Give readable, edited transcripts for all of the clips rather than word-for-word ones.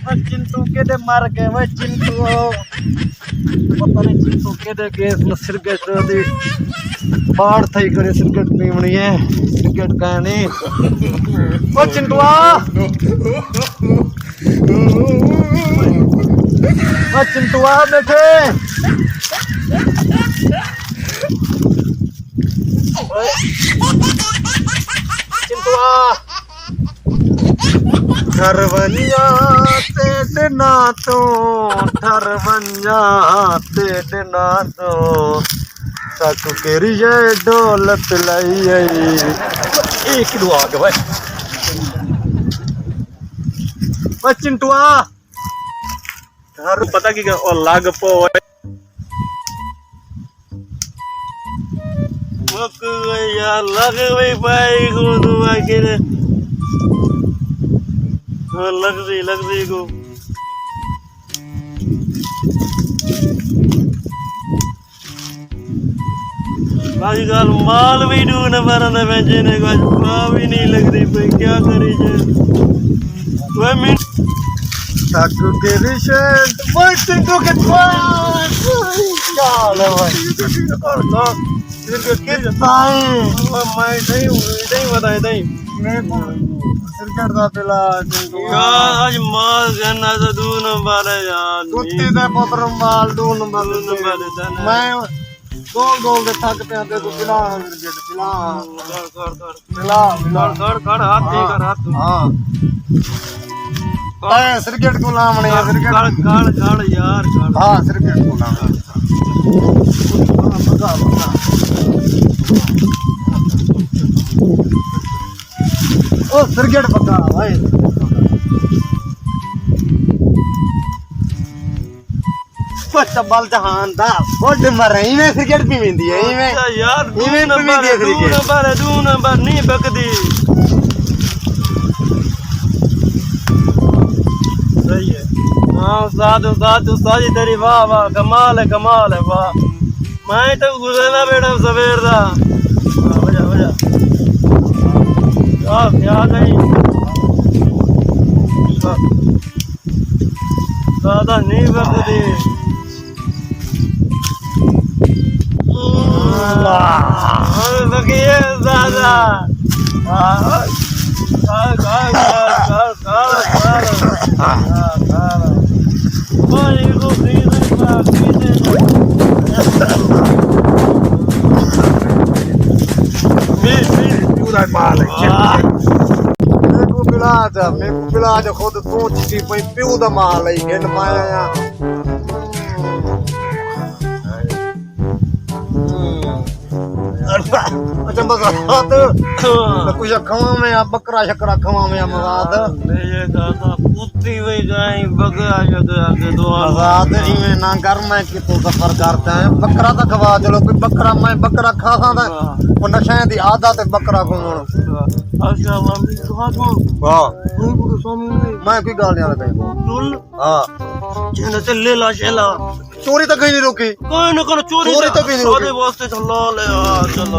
चिंटू के मर गए वो चिंटू पता नहीं चिंटू के केस में सिरकट दी बाढ़ थई करे सिरकट पीवनी है सिरकट कहनी ओ चिंटुआ ओ चिंटुआ बैठे चिंटुआ ठर बन जा तेरे ना तो ठर बन जा तेरे ना तो तक केरी जे डोलत लाई एक दो आ गए भाई चिंटुआ घर पता की और लाग पो मक या लग गई भाई को दुआ के लग रही को आजकल माल भी ढूंढ मरने में जीने को भी नहीं लग रही भाई क्या करी जाए तक के रिशेट भाई चिंटू के पास क्या है भाई सिरकट के बताए मैं नहीं बताए नहीं मैं सिरकट दा पिला चिंटू यार आज माल गन्ना तो दू नंबर है यार कुत्ते दे पुत्र माल दू नंबर मैं गोल दे थक पे आते तो पिला सिरकट पिला हाथ दे कर हाथ हां सिरकट को लामने सिरकट काल यार हां सिरकट को लामने ओ सिरकट पका भाई चबल जहान दा बड मरे इवें क्रिकेट भी वेंदी है इवें यार इवें भी वेंदी है क्रिकेट दू नंबर नहीं बकदी सही है हां उस्ताद जी तेरी वाह वाह कमाल है वाह मैं तो गुजरना बेटा सवेर दा वजह क्या नहीं दादा नहीं बकदी बकिए दादा मेरे को पिला जा खुद तू चिट्टी पई प्यू दा माल है गिन माया अच्छा मजाद कुछ खवा में बकरा शकरा खवा में मजाद ये दादा पुत्री वही जाए बकरा आगे दो मजाद इवें ना कर मैं कि तू सफर करता है बकरा तो खवा चलो कोई बकरा मैं बकरा खा सकदा वो नशे दी आदत है बकरा खावन अच्छा मम्मी खा को हां मैं कोई गाल नहीं लगा चल हां चल चले ला चला चोरी तक ही नहीं रोकी कोई ना करो चोरी तक ही नहीं रोकी सारे वास्ते चलो ले चलो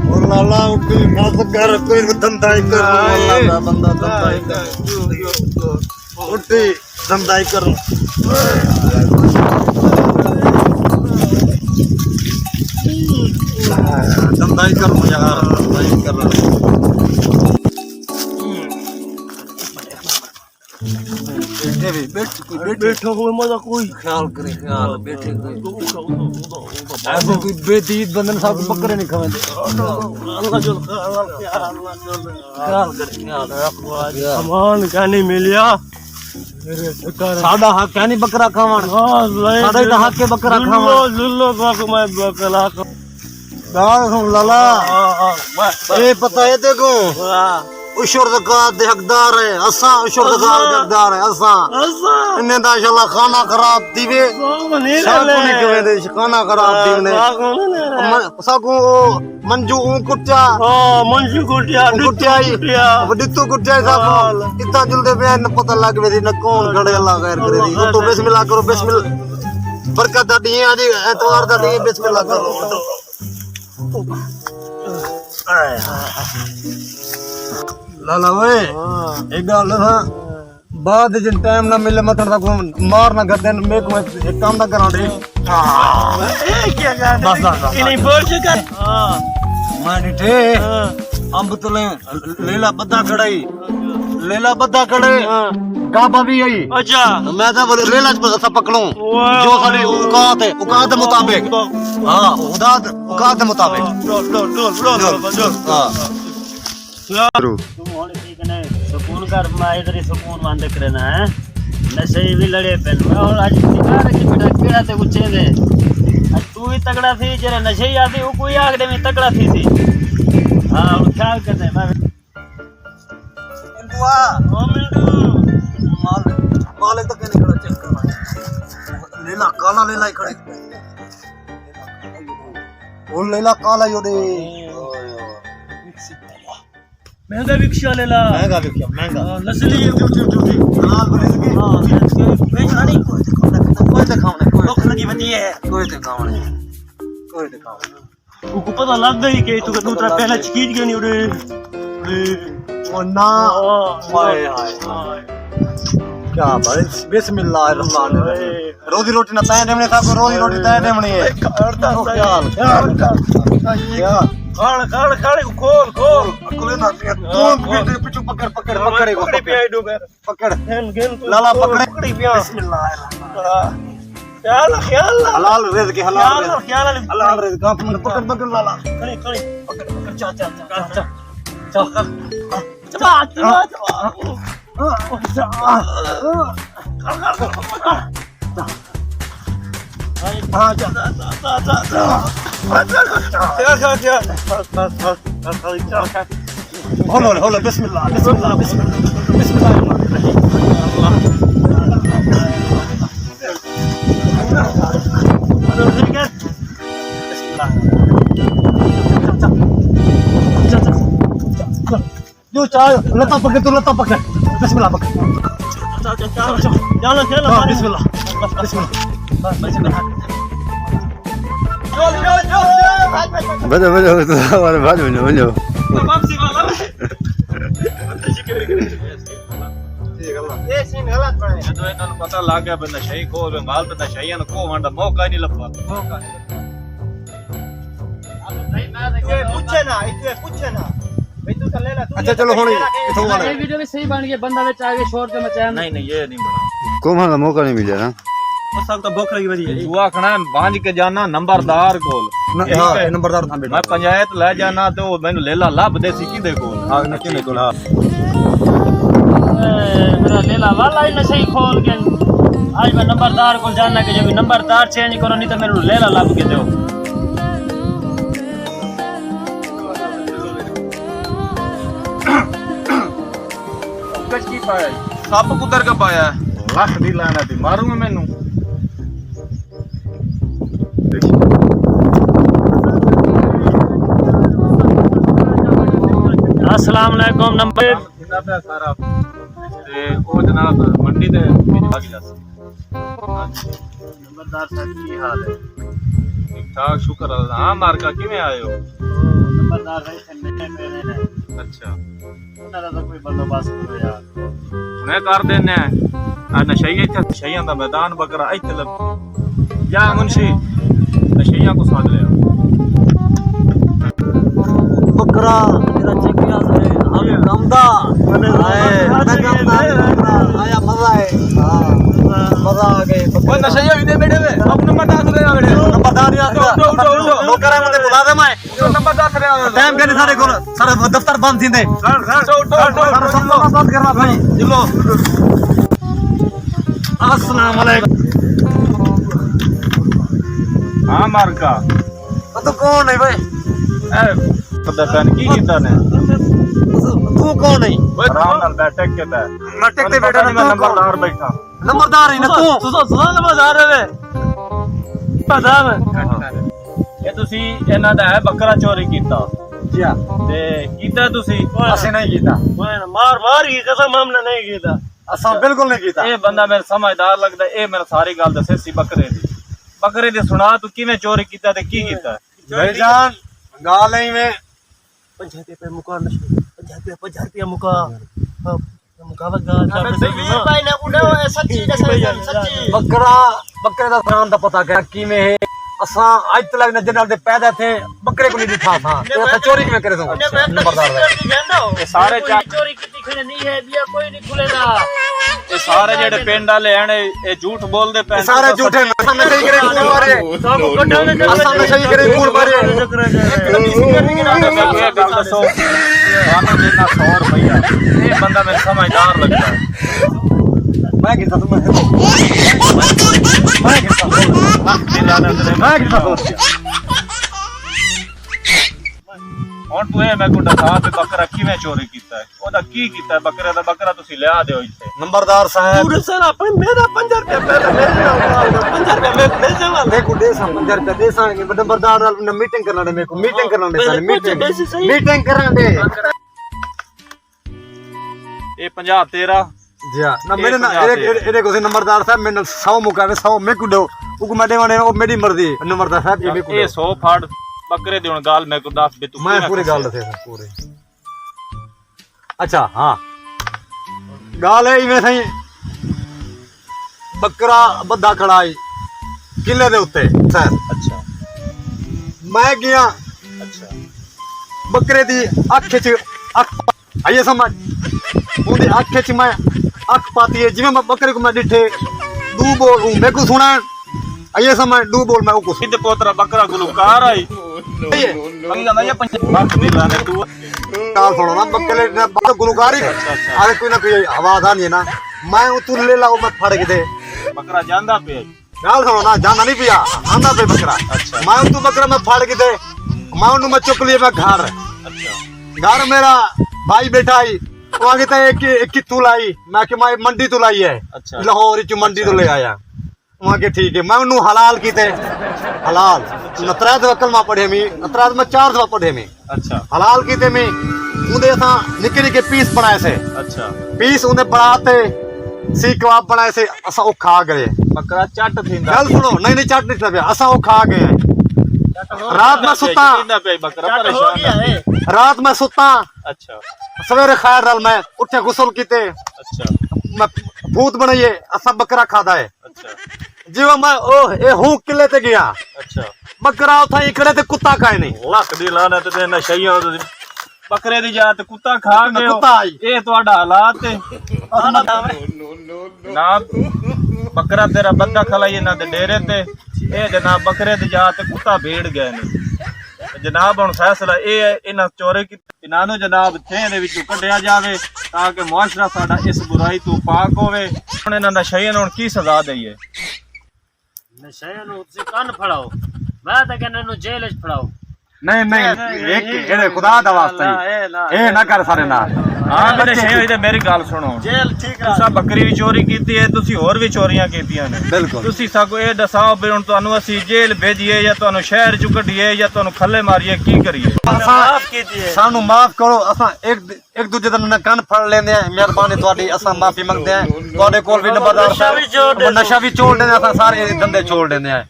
और लाला कोई मत कर कोई धंधा ही कर लाला बंदा धंधा ही कर उठी धंधा ही कर धंधा ही कर यार धंधा ही कर बैठो हुए मजा कोई ख्याल करे ख्याल बैठे ऐसे कोई बेदीद बंदन साहब बकरे नहीं खावे अल्लाह जो ख्याल करे ख्याल सामान कहने मिलिया साडा हक कहने बकरा खावन साडा ही हक के बकरा खावन लुल्लो बाक मैं बकला दाल सुन लाला ये पता है देखो उशुरदगार दे हकदार है असा उशुरदगार दे हकदार है असा इन्ने दा इंशाल्लाह खाना खराब दीवे साको नहीं कवे दे खाना खराब दीवने साको मंजू कुटिया मंजू कुटिया वडितो कुटिया साको इतना जल्दी बयान पता लग वे न कौन खड़े अल्लाह खैर करे दी तो बिस्मिल्लाह करो बिस्मिल्लाह बरकत दी आज एतवार दा दी बिस्मिल्लाह करो लाला ओए एक गल ना बाद जिन टाइम ना मिले मतलब तक मार ना कर दे मेरे को एक काम ना करा दे क्या कर बस इन्हीं बोल कर मैं निठे अंब तुले लेला बद्दा कड़ाई लेला बद्दा कड़े गाबा भी आई अच्छा मैं तो बोले लेला सब पकड़ूं जो सारी औकात के मुताबिक हां औकात के मुताबिक हां तुम होने ठीक ने सुकून कर मैं इधर ही सुकून बंद करना है नशे भी लड़े पेन मैं और आज दिखा रखी बेटा केड़ा ते गुच्छे दे आज तू ही तगड़ा थी जरे नशे ही आती वो कोई आग दे में तगड़ा थी हां और ख्याल कर दे मैं इंदुआ ओ मिंटू मालिक तो क्या निकला चेक करना लेला काला लेला ही खड़े वो लेला काला योडे महंगा रिक्शा ले ला महंगा नस्ली लाल बरिस के हां बेच रानी कोई दिखावने लोग लगी बनी है कोई दिखावने वो को पता लग गई कि तू दूसरा पहला चीज क्यों नहीं उड़े ओ ना हाय हाय क्या भाई बिस्मिल्लाहिर्रहमानिर्रहीम रोजी रोटी ना तय देवने था को रोजी रोटी तय देवनी है खाड़ खोल अकले ना तू पीछे पकड़ को पकड़ी पे आई डूबे पकड़ गेन लाला पकड़े पिया बिस्मिल्लाह ख्याल हलाल रिज़्क हलाल रिज़्क का पकड़ लाला खड़ी पकड़ चा होलो बिस्मिल्लाह जो चाय लता पकड़ बिस्मिल्लाह पकड़ चलो बिस्मिल्लाह बजा हमारे बाद में बनो वापसी वाला ये सीन गलत पड़े ਜਦੋਂ ਇਹਨਾਂ ਨੂੰ ਪਤਾ ਲੱਗ ਗਿਆ ਬੰਦਾ ਸ਼ਹੀ ਕੋਲ ਮਾਲ ਤੇ ਸ਼ਹੀਆਂ ਨੂੰ ਕੋਹਣ ਦਾ ਮੌਕਾ ਹੀ ਨਹੀਂ ਲੱਭਾ पूछे ना इतने पूछे ना भाई तू चल ले ला अच्छा चलो हुन इथों वाले ये वीडियो भी सही बन गया बंदा में आगे शोर के मचाया ਨਹੀਂ ਇਹ ਨਹੀਂ ਬਣਾ कोमा का मौका नहीं मिला ना वो सब तो भूख लगी बड़ी है ਤੂੰ ਆਖਣਾ ਬਾਂਝ ਕੇ ਜਾਣਾ ਨੰਬਰਦਾਰ ਕੋਲ हां नंबरदार था बेटा ਮੈਂ ਪੰਚਾਇਤ ਲੈ ਜਾਣਾ ਤੇ ਉਹ ਮੈਨੂੰ ਲੇਲਾ ਲੱਭਦੇ ਸੀ ਕਿਹਦੇ ਕੋਲ हां नक्की ने कोल हां मेरा लेला वाला ही नशे खोल के आज मैं नंबरदार को जानना कि जब नंबरदार चेंज करो नहीं तो मेरे लेला लब के दो ਕੁਝ ਕੀ ਪਾਇਆ ਸੱਪ ਕੁੱਤਰ ਕੇ ਪਾਇਆ ਲੱਖ ਦੀ ਲਾਣਾ ਤੇ ਮਾਰੂਗਾ ਮੈਨੂੰ अस्सलाम वालेकुम नंबर ਜਿੰਨਾ ਪਿਆ ਸਾਰਾ ਤੇ ਉਹ ਜਨਾਬ ਮੰਡੀ ਤੇ ਆ ਗਿਆ ਸੀ नंबरदार साहब की हाल है ਠੀਕ ਠਾਕ ਸ਼ੁਕਰ ਅੱਲਾ ਹਾਂ ਮਾਰਕਾ ਕਿਵੇਂ ਆਏ ਹੋ नंबरदार भाई ठंडे मेरे ने ਅੱਛਾ उन्होंने तो कोई बंदोबस्त करो यार ਹੁਣੇ ਕਰ ਦਿੰਨੇ ਆ ਨਸ਼ਈਆ ਇੱਥੇ ਨਸ਼ਈਆਂ ਦਾ ਮੈਦਾਨ ਬਕਰਾ ਇੱਥੇ ਲੱਗ ਜਾ ਮੁਨਸ਼ੀ ਨਸ਼ਈਆਂ ਕੋ ਸਾਧ ਲਿਆ बकरा मेरा चेकिया से हम गमदा आया मजा है हां मजा आ गए ਉਹ ਨਸ਼ਈਆ ਵੀ ਦੇ ਬੈਠੇ ਵੇ ਆਪ ਨੰਬਰ ਦੱਸ ਰਿਹਾ ਬੈਠੇ नंबरदार यार नौकर है मुझे बुला दे मैं ਨੰਬਰ ਦੱਸ ਰਿਹਾ टाइम के नहीं सारे को सारे दफ्तर बंद थी दे सारे सब बंद करना भाई चलो अस्सलाम वालेकुम ਹਾਂ ਮਾਰਕਾ तो कौन है भाई ਪਤਾ ਪੈਨ ਕੀ ਕੀਤਾ ਨੇ तू कौन है ਓਏ ਆਰਾਮ ਨਾਲ ਬੈਠ ਕੇ ਬੈ मैं टेक पे बैठा ਮੈਂ ਨੰਬਰਦਾਰ ਬੈਠਾ नंबरदार है ना तू सुनो नंबरदार है पता है ਇਹ ਤੁਸੀਂ ਇਹਨਾਂ ਦਾ ਹੈ ਬੱਕਰਾ ਚੋਰੀ ਕੀਤਾ जी हां ਤੇ ਕੀਤਾ ਤੁਸੀਂ ਅਸੀਂ नहीं कीता मार की कसम हमने नहीं की था असा बिल्कुल नहीं कीता ਇਹ ਬੰਦਾ ਮੇਰੇ ਸਮਝਦਾਰ ਲੱਗਦਾ ਇਹ ਮੈਨੂੰ ਸਾਰੀ ਗੱਲ ਦੱਸੇ ਸੀ ਬੱਕਰੇ ਦੀ ਸੁਣਾ ਤੂੰ ਕਿਵੇਂ ਚੋਰੀ ਕੀਤਾ ਤੇ ਕੀ ਕੀਤਾ भाईजान गाल नहीं में 50 रुपए मुका 50 रुपया मुका मुका बकरा बकरे दा नाम दा पता क्या किवें है असा आज तक नजर नाल दे पैदा थे बकरे को नहीं दिखा था ते चोरी किवें करे तो नंबरदार ये सारे चोरी किती खड़े नहीं है बिया कोई नहीं खुलेगा ये सारे जेडे पिंड वाले हैं ये झूठ बोलदे पे सारे झूठे असा में सही करे कूड़ मारे असा में सही करे कूड़ मारे ये गल दसो थानू जितना 100 रुपया ये बंदा मेरे समझदार लगता है मैं गिरता तो मैं गिरता ਹੁਣ ਤੂੰ ਇਹ ਮੈਂ ਕੋ ਦੱਸਾਂ ਤੇ ਬੱਕਰਾ ਕਿਵੇਂ ਚੋਰੀ ਕੀਤਾ ਹੈ ਉਹਦਾ ਕੀ ਕੀਤਾ ਹੈ ਬੱਕਰੇ ਦਾ ਬੱਕਰਾ ਤੁਸੀਂ ਲਿਆ ਦਿਓ ਇੱਥੇ नंबरदार साहब पूरे सर अपन मेरा 5 रुपया पहले मेरे नाम 5 रुपया मैं दे जावा मैं को दे सा 5 रुपया दे सा नंबरदार नाल मीटिंग करना दे मेरे को मीटिंग करना दे मीटिंग करना दे ਇਹ 50 13 जी हां ना मेरे ना एरे को नंबरदार साहब मैंने 100 मुकावे 100 मैं को दो उको मैं देवाने ओ मेरी मर्जी नंबरदार साहब ये मेरे को ਇਹ 100 ਫੜ ਬੱਕਰੇ ਦੀ ਹੁਣ ਗੱਲ ਮੇਰੇ ਕੋ ਦੱਸ ਬੇ ਤੂੰ मैं पूरी गाल दसे पूरे अच्छा हां गाल है इवें सही बकरा बद्दा खड़ा है किले दे उत्ते सर ਅੱਛਾ मैं गया ਅੱਛਾ बकरे दी अख च अख आइए समझ ओदी अख च मैं अख पाती है जिवें मैं बकरे को मैं डिठे दू बोल मेरे को सुना आइए समझ दू बोल मैं को सिद्ध पोतरा बकरा गुलकार आई बंग जांदा ये 50 लाख नहीं लाने तू काल छोड़ो ना बकरे ने बात गुलकारी अरे कोई ना कोई आवाज आ नहीं है ना मैं तू ले लाओ मैं फड़ के दे बकरा जांदा पे गाल छोड़ो ना जाना नहीं पिया आंदा पे बकरा अच्छा मैं तू बकरा मैं फड़ के दे मैं उन्हें मैं चुक लिया मैं घर अच्छा घर मेरा भाई बैठा ही वहां कहता है कि तू लाई मैं कि मैं मंडी तो लाई है अच्छा लाहौर च मंडी तो ले आया वहां के ठीक है मैं उन्हें हलाल कीते हलाल नतराज कलमा पढ़े मी नतराज में 4 दफा पढ़े मी अच्छा हलाल कीते मी उन्हें असा निके निके पीस बनाए से अच्छा पीस उन्हें बनाते सी कबाब बनाए से असा वो खा गए बकरा चट थींदा गल सुनो नहीं नहीं चट नहीं पिया असा वो खा गए रात में सुता थींदा पे बकरा परेशान है रात में सुता अच्छा सवेरे खाया डाल मैं उठे गुसल कीते अच्छा मैं भूत बनाइए असा बकरा खादा है अच्छा जीवा मैं ओ ए हूं किले ते गया अच्छा बकरा उथा इकड़े ते कुत्ता काए नहीं ਲੱਖ ਦੀ ਲਾਨਤ ਤੇ ਨਸ਼ਈਆਂ ਬੱਕਰੇ ਦੀ ਜਾਤ ਕੁੱਤਾ ਖਾ ਗਏ ਕੁੱਤਾ ਆਈ। ਇਹ ਤੁਹਾਡਾ ਹਾਲਾਤ ਹੈ ਜਨਾਬ ਬੱਕਰਾ ਤੇਰਾ ਬੰਦਾ ਖਲਾਈ ਇਹਨਾਂ ਦੇ ਡੇਰੇ ਤੇ ਇਹ ਜਨਾਬ ਬੱਕਰੇ ਦੀ ਜਾਤ ਤੇ ਕੁੱਤਾ ਭੇੜ ਗਏ ਨੇ ਜਨਾਬ ਹੁਣ ਫੈਸਲਾ ਇਹ ਹੈ ਇਹਨਾਂ ਚੋਰੀ ਕੀਤੀ ਇਹਨਾਂ ਨੂੰ ਜਨਾਬ ਛੇ ਦੇ ਵਿੱਚੋਂ ਕੱਢਿਆ ਜਾਵੇ ਤਾਂ ਕਿ ਮੁਆਸ਼ਰਾ ਸਾਡਾ ਇਸ ਬੁਰਾਈ ਤੋਂ ਪਾਕ ਹੋਵੇ ਹੁਣ ਇਹਨਾਂ ਨਸ਼ਈਆਂ ਨੂੰ ਕੀ ਸਜ਼ਾ ਦਈਏ ਨਸ਼ੇ ਨੂੰ ਤੁਸੀਂ ਕੰਨ ਫੜਾਓ ਮੈਂ ਤਾਂ ਕਹਿੰਦਾ ਇਹਨੂੰ ਜੇਲ੍ਹ 'ਚ ਫੜਾਓ नहीं नहीं एक एड़े खुदा दा वास्ता ए ना कर सारे ना ਹਾਂ ਮੇਰੇ ਛੇ ਹੋਈ ਤੇ ਮੇਰੀ ਗੱਲ ਸੁਣੋ ਜੇਲ੍ਹ ਠੀਕ ਤੁਸੀਂ ਬੱਕਰੀ ਵੀ ਚੋਰੀ ਕੀਤੀ ਹੈ ਤੁਸੀਂ ਹੋਰ ਵੀ ਚੋਰੀਆਂ ਕੀਤੀਆਂ ਨੇ बिल्कुल ਤੁਸੀਂ ਸਾਕੋ ਇਹ ਦੱਸਾਓ ਵੀ ਹੁਣ ਤੁਹਾਨੂੰ ਅਸੀਂ ਜੇਲ੍ਹ ਭੇਜੀਏ ਜਾਂ ਤੁਹਾਨੂੰ ਸ਼ਹਿਰ ਚ ਕੱਢੀਏ ਜਾਂ ਤੁਹਾਨੂੰ ਖੱਲੇ ਮਾਰੀਏ ਕੀ ਕਰੀਏ ਮਾਫ ਕੀਤੀਏ सानू माफ करो असा एक दूजे दा कान फड़ लेंदे हैं मेहरबानी ਤੁਹਾਡੀ असा माफी मंगदे हैं ਤੁਹਾਡੇ ਕੋਲ ਵੀ ਨੰਬਰਦਾਰ ਨਸ਼ਾ ਵੀ छोड़ देंदे असा सारे धंधे छोड़ देंदे हैं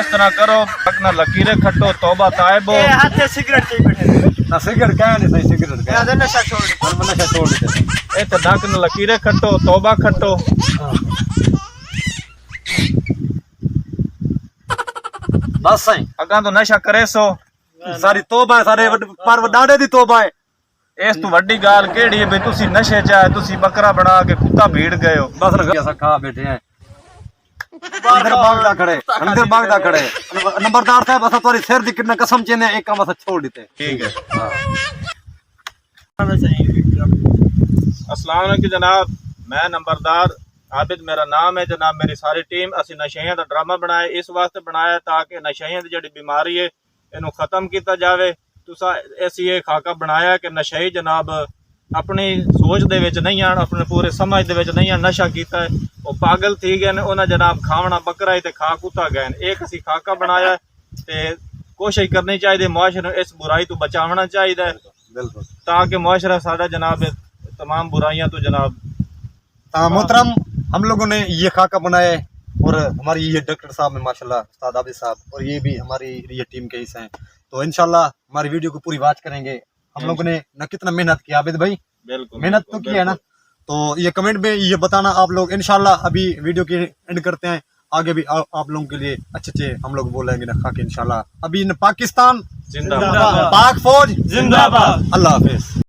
ਇਸ ਤਰ੍ਹਾਂ ਕਰੋ अपना लकीरें खट्टो तौबा ताइबो ਇਹ ਹੱਥੇ ਸਿਗਰਟ ਤੇ ਬੈਠੇ ना सिगरेट क्या नहीं सही सिगरेट क्या ਇਹਦਾ ਨਸ਼ਾ ਛੋੜ नशा छोड़ देते ਇਹ ਤੇ ਨੱਕ ਨਾਲ ਲਕੀरें खट्टो तौबा खट्टो बस सही अगां तो नशा करे सो सारी तौबा है सारे पर डाडे दी तौबा है ਇਸ ਤੋਂ ਵੱਡੀ ਗੱਲ ਕਿਹੜੀ ਹੈ ਵੀ ਤੁਸੀਂ ਨਸ਼ੇ ਚ ਆਏ ਤੁਸੀਂ ਬੱਕਰਾ ਬਣਾ ਕੇ ਕੁੱਤਾ ਭੀੜ ਗਏ ਹੋ बस ऐसा खा बैठे हैं अंदर बागदा खड़े अंदर बागदा खड़े नंबरदार साहब असा तुम्हारी सिर दी कितने कसम चेने एक काम असा छोड़ देते ठीक है अस्सलाम वालेकुम जनाब मैं नंबरदार आबिद मेरा नाम है जनाब मेरी सारी टीम असि नशेइयां दा ड्रामा बनाया इस वास्ते बनाया ताकि नशेइयां दी जेहड़ी बीमारी है इनू खत्म किया जाए तुसा ऐसी ये खाका बनाया कि नशेई जनाब अपनी सोच दे विच नहीं आन अपने पूरे समझ दे विच नहीं आन नशा कीता है वो पागल थी गए उन्हें जनाब खावना बकरा ही ते खा कुत्ता गए एक असी खाका बनाया ते कोशिश करनी चाहिए मुआशरे इस बुराई तो बचावना चाहिए बिल्कुल ताकि मुआशरा साडा जनाब तमाम बुराइयां तो जनाब मोहतरम हम लोगों ने ये खाका बनाया है और हमारी ये डॉक्टर साहब में माशाल्लाह उस्ताद आबिद साहब और ये भी हमारी ये टीम के हिस्से हैं तो इंशाल्लाह हमारी वीडियो को पूरी वॉच करेंगे हम लोगों ने ना कितना मेहनत किया आबिद भाई, बिल्कुल मेहनत तो की है ना। तो ये कमेंट में ये बताना आप लोग। इंशाल्लाह अभी वीडियो के एंड करते हैं, आगे भी आप लोगों के लिए अच्छे हम लोग बोलेंगे ना खा के इंशाल्लाह। अभी पाकिस्तान जिंदाबाद, पाक फौज जिंदाबाद। अल्लाह हाफिज।